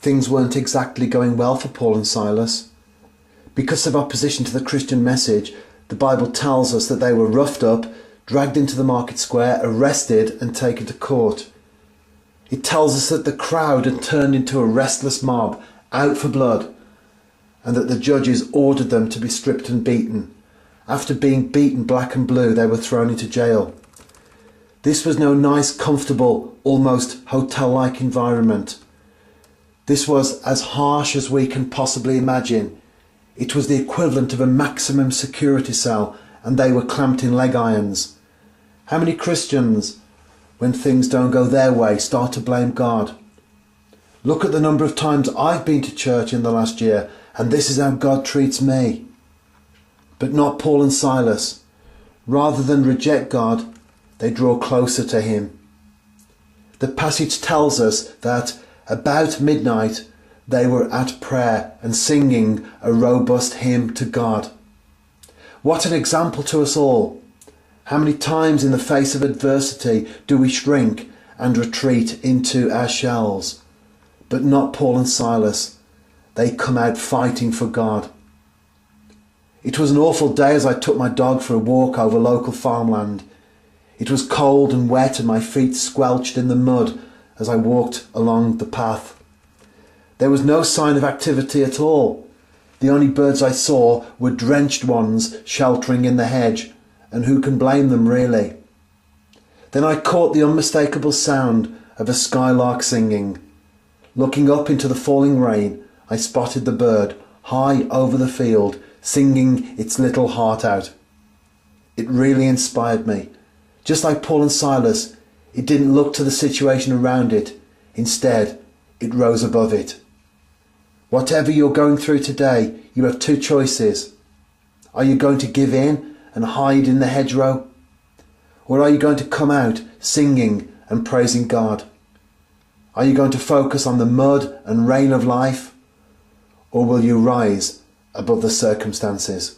things weren't exactly going well for Paul and Silas. Because of opposition to the Christian message, the Bible tells us that they were roughed up, dragged into the market square, arrested and taken to court. It tells us that the crowd had turned into a restless mob, out for blood, and that the judges ordered them to be stripped and beaten. After being beaten black and blue, they were thrown into jail. This was no nice, comfortable, almost hotel-like environment. This was as harsh as we can possibly imagine. It was the equivalent of a maximum security cell, and they were clamped in leg irons. How many Christians, when things don't go their way, start to blame God? Look at the number of times I've been to church in the last year, and this is how God treats me. But not Paul and Silas. Rather than reject God, they draw closer to him. The passage tells us that about midnight they were at prayer and singing a robust hymn to God. What an example to us all. How many times in the face of adversity do we shrink and retreat into our shells? But not Paul and Silas. They come out fighting for God. It was an awful day as I took my dog for a walk over local farmland. It was cold and wet and my feet squelched in the mud as I walked along the path. There was no sign of activity at all. The only birds I saw were drenched ones sheltering in the hedge, and who can blame them really? Then I caught the unmistakable sound of a skylark singing. Looking up into the falling rain, I spotted the bird high over the field, singing its little heart out. It really inspired me. Just like Paul and Silas, it didn't look to the situation around it. Instead, it rose above it. Whatever you're going through today, you have two choices. Are you going to give in and hide in the hedgerow? Or are you going to come out singing and praising God? Are you going to focus on the mud and rain of life? Or will you rise above the circumstances?